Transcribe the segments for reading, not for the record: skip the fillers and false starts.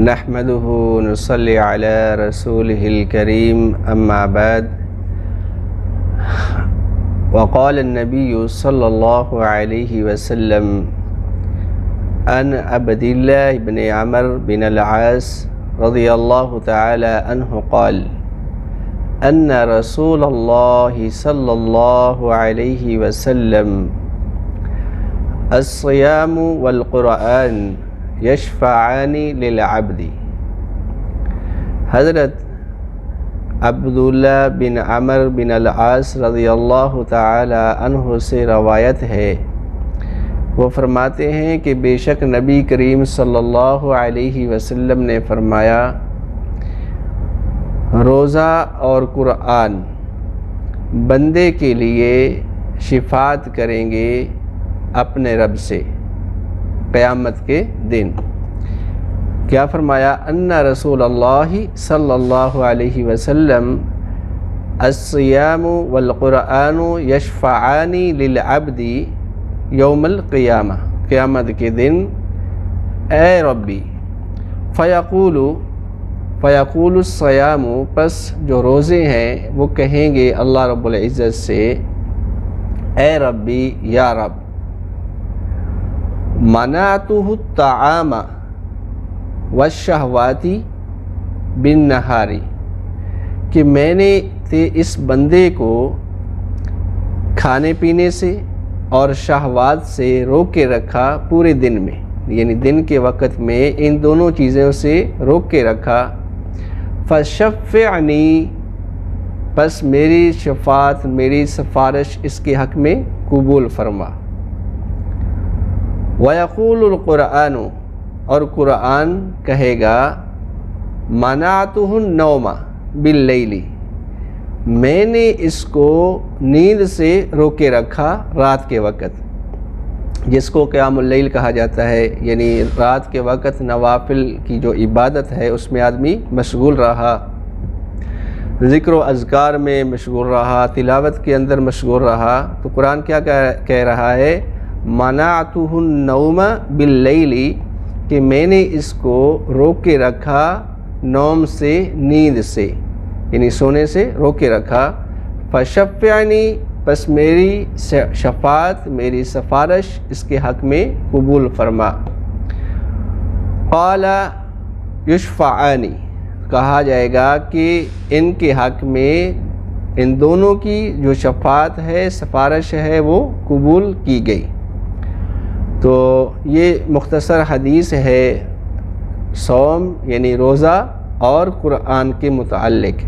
نحمده ونصلي على رسوله الكريم أما بعد وقال النبي صلى الله عليه وسلم عن عبد الله بن عمرو بن العاص رضي الله تعالى عنه قال أن رسول الله صلى الله عليه وسلم الصيام والقرآن یشفعان للعبد۔ حضرت عبداللہ بن عمرو بن العاص رضی اللہ تعالی عنہ سے روایت ہے، وہ فرماتے ہیں کہ بے شک نبی کریم صلی اللہ علیہ وسلم نے فرمایا، روزہ اور قرآن بندے کے لیے شفاعت کریں گے اپنے رب سے قیامت کے دن۔ کیا فرمایا؟ ان رسول اللہ صلی اللہ علیہ وسلم الصیام والقرآن یشفعان للعبد یوم القیامہ، قیامت کے دن اے ربی فیقول الصیام، پس جو روزے ہیں وہ کہیں گے اللہ رب العزت سے، اے ربی یا رب، منعتہ الطعام والشہوات بالنہار، کہ میں نے اس بندے کو کھانے پینے سے اور شہوات سے روک کے رکھا پورے دن میں، یعنی دن کے وقت میں ان دونوں چیزوں سے روک کے رکھا۔ فشفعنی، پس میری شفاعت، میری سفارش اس کے حق میں قبول فرما۔ وَيَقُولُ الْقُرْآنُ، اور قرآن کہے گا، مَنَعْتُهُ النَّوْمَ بِاللَّيْلِ، میں نے اس کو نیند سے روکے رکھا رات کے وقت، جس کو قیام اللیل کہا جاتا ہے، یعنی رات کے وقت نوافل کی جو عبادت ہے اس میں آدمی مشغول رہا، ذکر و اذکار میں مشغول رہا، تلاوت کے اندر مشغول رہا، تو قرآن کیا کہہ رہا ہے؟ منعتہ النوم باللیل، کہ میں نے اس کو روک کے رکھا نوم سے، نیند سے، یعنی سونے سے روک کے رکھا۔ فشفعنی، پس میری شفاعت، میری سفارش اس کے حق میں قبول فرما۔ قال یشفعان، کہا جائے گا کہ ان کے حق میں ان دونوں کی جو شفاعت ہے، سفارش ہے، وہ قبول کی گئی۔ تو یہ مختصر حدیث ہے صوم یعنی روزہ اور قرآن کے متعلق۔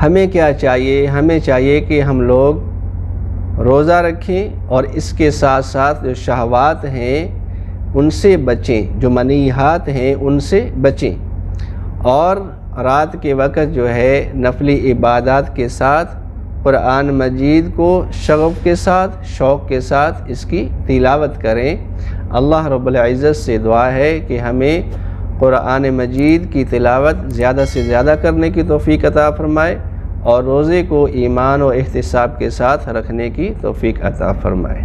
ہمیں کیا چاہیے؟ ہمیں چاہیے کہ ہم لوگ روزہ رکھیں اور اس کے ساتھ ساتھ جو شہوات ہیں ان سے بچیں، جو منیہات ہیں ان سے بچیں، اور رات کے وقت جو ہے نفلی عبادات کے ساتھ قرآن مجید کو شغف کے ساتھ، شوق کے ساتھ اس کی تلاوت کریں۔ اللہ رب العزت سے دعا ہے کہ ہمیں قرآن مجید کی تلاوت زیادہ سے زیادہ کرنے کی توفیق عطا فرمائے، اور روزے کو ایمان و احتساب کے ساتھ رکھنے کی توفیق عطا فرمائے۔